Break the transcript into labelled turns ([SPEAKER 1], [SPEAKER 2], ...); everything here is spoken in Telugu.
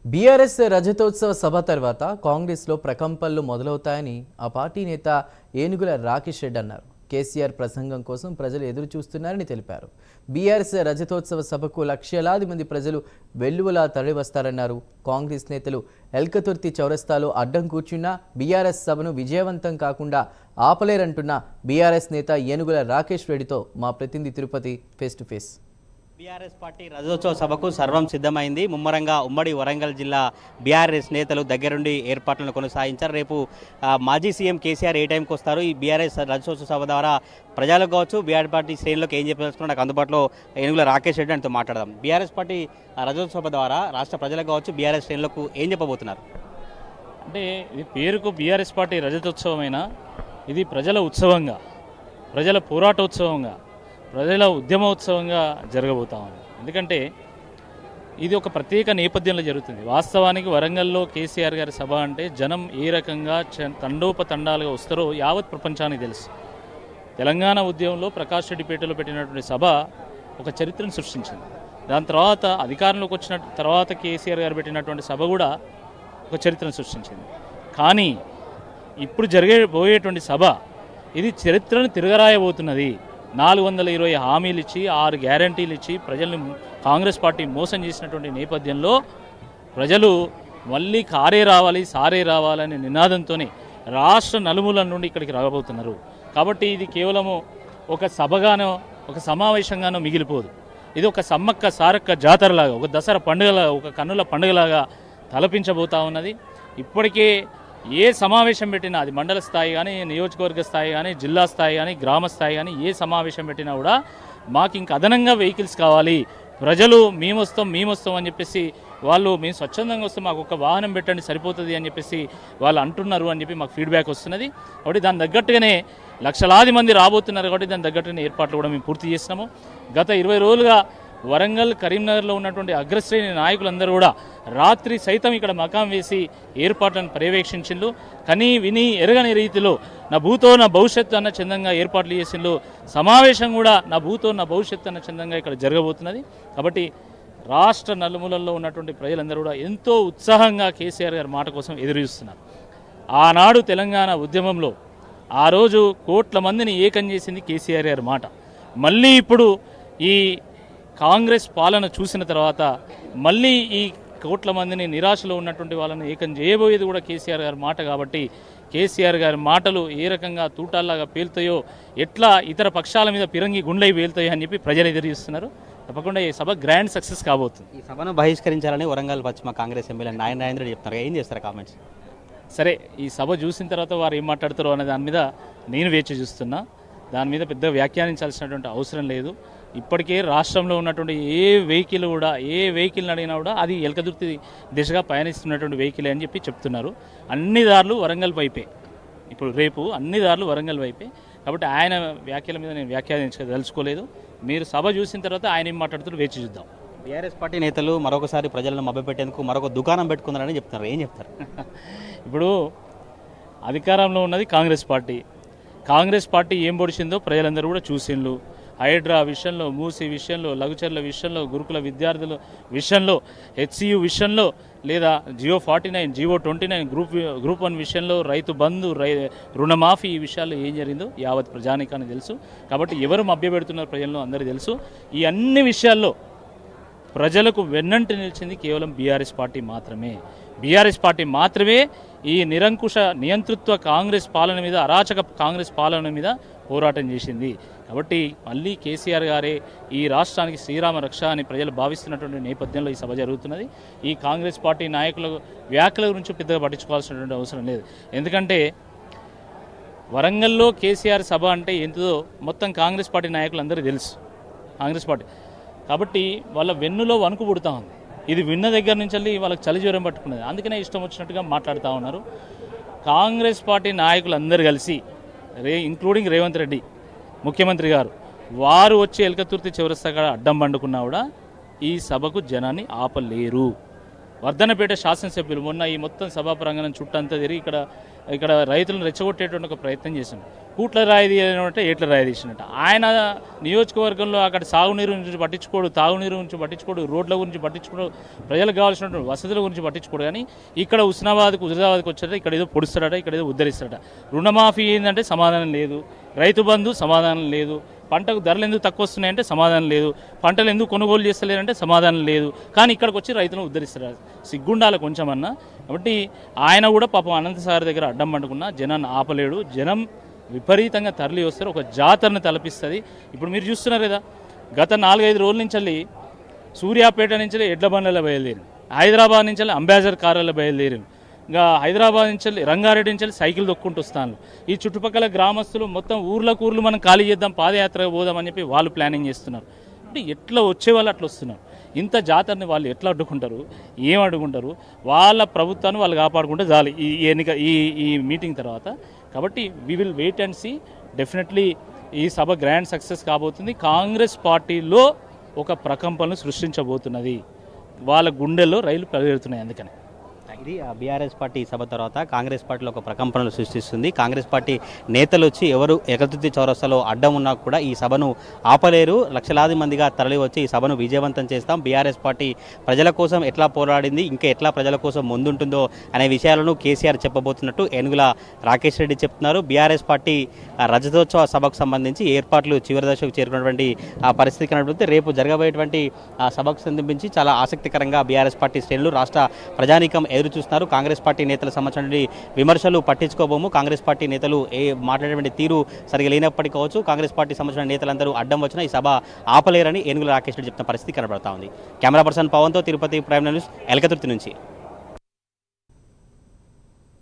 [SPEAKER 1] బీఆర్ఎస్ రజతోత్సవ సభ తర్వాత కాంగ్రెస్లో ప్రకంపనలు మొదలవుతాయని ఆ పార్టీ నేత ఏనుగుల రాకేష్ రెడ్డి అన్నారు. కేసీఆర్ ప్రసంగం కోసం ప్రజలు ఎదురు చూస్తున్నారని తెలిపారు. బీఆర్ఎస్ రజతోత్సవ సభకు లక్షలాది మంది ప్రజలు వెల్లువలా తరలివస్తారన్నారు. కాంగ్రెస్ నేతలు ఎల్కతుర్తి చౌరస్తాలో అడ్డం కూర్చున్నా బీఆర్ఎస్ సభను విజయవంతం కాకుండా ఆపలేరంటున్న బీఆర్ఎస్ నేత ఏనుగుల రాకేష్ రెడ్డితో మా ప్రతినిధి Tirupati face to face.
[SPEAKER 2] BRS party రజతోత్సవ సభకు సర్వం సిద్ధమైంది. ముమ్మరంగా ఉమ్మడి వరంగల్ జిల్లా బీఆర్ఎస్ నేతలు దగ్గరుండి ఏర్పాట్లను కొనసాగించారు. రేపు మాజీ సీఎం కేసీఆర్ ఏ టైంకి వస్తారు, ఈ బీఆర్ఎస్ రజతోత్సవ సభ ద్వారా ప్రజలకు కావచ్చు బీఆర్ఎస్ పార్టీ శ్రేణులకు ఏం చెప్పదలుచుకున్నా నాకు అందుబాటులో ఏనుగుల రాకేష్ రెడ్డి అంటూ మాట్లాడదాం. బీఆర్ఎస్ పార్టీ రజతోత్సవ సభ ద్వారా రాష్ట్ర ప్రజలకు కావచ్చు బీఆర్ఎస్ శ్రేణులకు ఏం చెప్పబోతున్నారు?
[SPEAKER 3] అంటే ఇది పేరుకు బీఆర్ఎస్ పార్టీ రజతోత్సవమైనా ఇది ప్రజల ఉత్సవంగా, ప్రజల పోరాటోత్సవంగా, ప్రజల ఉద్యమోత్సవంగా జరగబోతా ఉంది. ఎందుకంటే ఇది ఒక ప్రత్యేక నేపథ్యంలో జరుగుతుంది. వాస్తవానికి వరంగల్లో కేసీఆర్ గారి సభ అంటే జనం ఏ రకంగా తండోపతండాలుగా వస్తారో యావత్ ప్రపంచానికి తెలుసు. తెలంగాణ ఉద్యమంలో ప్రకాష్ రెడ్డిపేటలో పెట్టినటువంటి సభ ఒక చరిత్రను సృష్టించింది. దాని తర్వాత అధికారంలోకి వచ్చిన తర్వాత కేసీఆర్ గారు పెట్టినటువంటి సభ కూడా ఒక చరిత్రను సృష్టించింది. కానీ ఇప్పుడు జరగబోయేటువంటి సభ ఇది చరిత్రను తిరగరాయబోతున్నది. 420 హామీలు ఇచ్చి 6 గ్యారంటీలు ఇచ్చి ప్రజల్ని కాంగ్రెస్ పార్టీ మోసం చేసినటువంటి నేపథ్యంలో ప్రజలు మళ్ళీ కారే రావాలి సారే రావాలనే నినాదంతోనే రాష్ట్ర నలుమూలల నుండి ఇక్కడికి రాబోతున్నారు. కాబట్టి ఇది కేవలము ఒక సభగానో ఒక సమావేశంగానో మిగిలిపోదు. ఇది ఒక సమ్మక్క సారక్క జాతరలాగా, ఒక దసరా పండుగలాగా, ఒక కన్నుల పండుగలాగా తలపించబోతా ఉన్నది. ఇప్పటికే ఏ సమావేశం పెట్టినా అది మండల స్థాయి కానీ, నియోజకవర్గ స్థాయి కానీ, జిల్లా స్థాయి కానీ, గ్రామ స్థాయి కానీ ఏ సమావేశం పెట్టినా కూడా మాకు ఇంక అదనంగా వెహికల్స్ కావాలి, ప్రజలు మేము వస్తాం అని చెప్పేసి వాళ్ళు మేము స్వచ్ఛందంగా వస్తే మాకు ఒక వాహనం పెట్టండి సరిపోతుంది అని చెప్పేసి వాళ్ళు అంటున్నారు అని చెప్పి మాకు ఫీడ్బ్యాక్ వస్తున్నది. కాబట్టి దాని తగ్గట్టుగానే లక్షలాది మంది రాబోతున్నారు. కాబట్టి దాని తగ్గట్టుగానే ఏర్పాట్లు కూడా మేము పూర్తి చేసినాము. గత 20 రోజులుగా వరంగల్, కరీంనగర్లో ఉన్నటువంటి అగ్రశ్రేణి నాయకులందరూ కూడా రాత్రి సైతం ఇక్కడ మకాం వేసి ఏర్పాట్లను పర్యవేక్షించిండ్రు. కనీ విని ఎరగని రీతిలో నా భూతో నా భవిష్యత్తు అన్న చందంగా ఏర్పాట్లు చేసిండ్రు. సమావేశం కూడా నా భూతో నా భవిష్యత్తు అన్న చందంగా ఇక్కడ జరగబోతున్నది. కాబట్టి రాష్ట్ర నలుమూలల్లో ఉన్నటువంటి ప్రజలందరూ కూడా ఎంతో ఉత్సాహంగా కేసీఆర్ గారి మాట కోసం ఎదురు చూస్తున్నారు. ఆనాడు తెలంగాణ ఉద్యమంలో ఆ రోజు కోట్ల మందిని ఏకం చేసింది కేసీఆర్ గారి మాట. మళ్ళీ ఇప్పుడు ఈ కాంగ్రెస్ పాలన చూసిన తర్వాత మళ్ళీ ఈ కోట్ల మందిని నిరాశలో ఉన్నటువంటి వాళ్ళని ఏకం చేయబోయేది కూడా కేసీఆర్ గారి మాట. కాబట్టి కేసీఆర్ గారి మాటలు ఏ రకంగా తూటాల్లాగా పేలుతాయో, ఎట్లా ఇతర పక్షాల మీద పిరంగి గుండెై పేలుతాయో అని చెప్పి ప్రజలు ఎదురుస్తున్నారు. తప్పకుండా ఈ సభ గ్రాండ్ సక్సెస్ కాబోతుంది.
[SPEAKER 2] ఈ సభను బహిష్కరించాలని వరంగల్ పశ్చిమ కాంగ్రెస్ ఎమ్మెల్యే నారాయణ చెప్తారు. ఏం చేస్తారు కామెంట్స్?
[SPEAKER 3] సరే, ఈ సభ చూసిన తర్వాత వారు ఏం మాట్లాడతారో అనే దాని మీద నేను వేచి చూస్తున్నా. దాని మీద పెద్ద వ్యాఖ్యానించాల్సినటువంటి అవసరం లేదు. ఇప్పటికే రాష్ట్రంలో ఉన్నటువంటి ఏ వెహికల్ని అడిగినా కూడా అది ఎల్కదుర్తి దిశగా పయనిస్తున్నటువంటి వెహికల్ అని చెప్పి చెప్తున్నారు. అన్ని దారులు వరంగల్ వైపే, ఇప్పుడు రేపు అన్ని దారులు వరంగల్ వైపే. కాబట్టి ఆయన వ్యాఖ్యల మీద నేను వ్యాఖ్యానించదలుచుకోలేదు. మీరు సభ చూసిన తర్వాత ఆయన ఏం మాట్లాడుతారో వేచి చూద్దాం.
[SPEAKER 2] బీఆర్ఎస్ పార్టీ నేతలు మరొకసారి ప్రజలను మభ్యపెట్టేందుకు మరొక దుకాణం పెట్టుకున్నారని చెప్తున్నారు. ఏం చెప్తారు?
[SPEAKER 3] ఇప్పుడు అధికారంలో ఉన్నది కాంగ్రెస్ పార్టీ. కాంగ్రెస్ పార్టీ ఏం పొడిచిందో ప్రజలందరూ కూడా చూసిండ్రు. హైడ్రా విషయంలో, మూసీ విషయంలో, లఘుచర్ల విషయంలో, గురుకుల విద్యార్థుల విషయంలో, హెచ్సియు విషయంలో, లేదా జియో 49, జియో 29, గ్రూప్ 1 విషయంలో, రైతు బంధు, రుణమాఫీ, ఈ విషయాల్లో ఏం జరిగిందో యావత్ ప్రజానికానికి తెలుసు. కాబట్టి ఎవరు మభ్యపెడుతున్నారు ప్రజలను అందరికీ తెలుసు. ఈ అన్ని విషయాల్లో ప్రజలకు వెన్నంటి నిలిచింది కేవలం బీఆర్ఎస్ పార్టీ మాత్రమే. బీఆర్ఎస్ పార్టీ మాత్రమే ఈ నిరంకుశ నియంతృత్వ కాంగ్రెస్ పాలన మీద, అరాచక కాంగ్రెస్ పాలన మీద పోరాటం చేసింది. కాబట్టి మళ్ళీ కేసీఆర్ గారే ఈ రాష్ట్రానికి శ్రీరామ రక్ష అని ప్రజలు భావిస్తున్నటువంటి నేపథ్యంలో ఈ సభ జరుగుతున్నది. ఈ కాంగ్రెస్ పార్టీ నాయకుల వ్యాఖ్యల గురించి పెద్దగా పట్టించుకోవాల్సినటువంటి అవసరం లేదు. ఎందుకంటే వరంగల్లో కేసీఆర్ సభ అంటే ఏంటిదో మొత్తం కాంగ్రెస్ పార్టీ నాయకులందరూ తెలుసు. కాంగ్రెస్ పార్టీ కాబట్టి వాళ్ళ వెన్నులో వణుకు పుడుతూ ఉంది. ఇది విన్న దగ్గర నుంచి వెళ్ళి వాళ్ళకి చలి జ్వరం పట్టుకున్నది. అందుకనే ఇష్టం వచ్చినట్టుగా మాట్లాడుతూ ఉన్నారు. కాంగ్రెస్ పార్టీ నాయకులందరూ కలిసి ఇంక్లూడింగ్ రేవంత్ రెడ్డి ముఖ్యమంత్రి గారు, వారు వచ్చి ఎల్కతుర్తి చౌరస్తాగా అడ్డం పండుకున్నా కూడా ఈ సభకు జనాన్ని ఆపలేరు. వర్ధనపేట శాసనసభ్యులు మొన్న ఈ మొత్తం సభా ప్రాంగణం చుట్టంతా తిరిగి ఇక్కడ ఇక్కడ రైతులను రెచ్చగొట్టేటువంటి ఒక ప్రయత్నం చేశాడు. కూట్ల రాయి తీయనంటే ఏట్ల రాయి తీసినట్టు. ఆయన నియోజకవర్గంలో అక్కడ సాగునీరు గురించి పట్టించుకోడు, తాగునీరు గురించి పట్టించుకోడు, రోడ్ల గురించి పట్టించుకోడు, ప్రజలకు కావాల్సినటువంటి వసతుల గురించి పట్టించుకోడు. కానీ ఇక్కడ హుజరాబాద్కి వచ్చారట, ఇక్కడ ఏదో పొడుస్తాడట, ఇక్కడ ఏదో ఉద్ధరిస్తాడట. రుణమాఫీ ఏంటంటే సమాధానం లేదు, రైతు బంధు సమాధానం లేదు, పంటకు ధరలు ఎందుకు తక్కువ వస్తున్నాయంటే సమాధానం లేదు, పంటలు ఎందుకు కొనుగోలు చేస్తలేరంటే సమాధానం లేదు. కానీ ఇక్కడికి వచ్చి రైతులను ఉద్ధరిస్తారు. సిగ్గుండాలి కొంచెమన్నా. కాబట్టి ఆయన కూడా పాపం అనంతసాగర్ దగ్గర అడ్డం పండుకున్నా జనాన్ని ఆపలేడు. జనం విపరీతంగా తరలి వస్తారు, ఒక జాతరను తలపిస్తుంది. ఇప్పుడు మీరు చూస్తున్నారు కదా, గత 4-5 రోజుల నుంచి సూర్యాపేట నుంచి ఎడ్ల బండ్లలో బయలుదేరి, హైదరాబాద్ నుంచి అంబాసిడర్ కార్లలో బయలుదేరి, ఇంకా హైదరాబాద్ నుంచి రంగారెడ్డి నుంచి సైకిల్ దొక్కుంటూ వస్తాను. ఈ చుట్టుపక్కల గ్రామస్తులు మొత్తం ఊర్లు మనం ఖాళీ చేద్దాం, పాదయాత్ర పోదామని చెప్పి వాళ్ళు ప్లానింగ్ చేస్తున్నారు. అంటే ఎట్లా వచ్చేవాళ్ళు అట్లా వస్తున్నారు. ఇంత జాతరని వాళ్ళు ఎట్లా అడ్డుకుంటారు, ఏం అడ్డుకుంటారు? వాళ్ళ ప్రభుత్వాన్ని వాళ్ళు కాపాడుకుంటే చాలు ఈ ఎన్నిక ఈ మీటింగ్ తర్వాత. కాబట్టి we will wait and see. Definitely ఈ సభ గ్రాండ్ సక్సెస్ కాబోతుంది. కాంగ్రెస్ పార్టీలో ఒక ప్రకంపనలు సృష్టించబోతున్నది. వాళ్ళ గుండెల్లో రైలు పరిగెడుతున్నాయి. అందుకని
[SPEAKER 2] ఇది బీఆర్ఎస్ పార్టీ సభ తర్వాత కాంగ్రెస్ పార్టీలో ఒక ప్రకంపనలు సృష్టిస్తుంది. కాంగ్రెస్ పార్టీ నేతలు వచ్చి ఎవరు ఏకతుర్తి చౌరస్తాలో అడ్డం ఉన్నా కూడా ఈ సభను ఆపలేరు. లక్షలాది మందిగా తరలి వచ్చి ఈ సభను విజయవంతం చేస్తాం. బీఆర్ఎస్ పార్టీ ప్రజల కోసం ఎట్లా పోరాడింది, ఇంకా ఎట్లా ప్రజల కోసం ముందుంటుందో అనే విషయాలను కేసీఆర్ చెప్పబోతున్నట్టు ఏనుగుల రాకేష్ రెడ్డి చెప్తున్నారు. బీఆర్ఎస్ పార్టీ రజతోత్సవ సభకు సంబంధించి ఏర్పాట్లు చివరి దశకు చేరుకున్నటువంటి ఆ పరిస్థితి కనబడుతుంది. రేపు జరగబోయేటువంటి ఆ సభకు సంబంధించి చాలా ఆసక్తికరంగా బీఆర్ఎస్ పార్టీ శ్రేణులు, రాష్ట్ర ప్రజానీకం ఎదురు చూస్తున్నారు. కాంగ్రెస్ పార్టీ నేతలకు సంబంధించిన విమర్శలు పట్టించుకోబోము. కాంగ్రెస్ పార్టీ నేతలు మాట్లాడేటువంటి తీరు సరిగా లేనప్పటికీ కావచ్చు, కాంగ్రెస్ పార్టీ సంబంధించిన నేతలందరూ అడ్డం వచ్చినా ఈ సభ ఆపలేరని ఏనుగుల రాకేష్ రెడ్డి చెప్తున్న పరిస్థితి కనబడతా ఉంది. కెమెరా పర్సన్ పవన్తో తిరుపతి ప్రైమ్ న్యూస్ ఎలకతుర్తి నుంచి.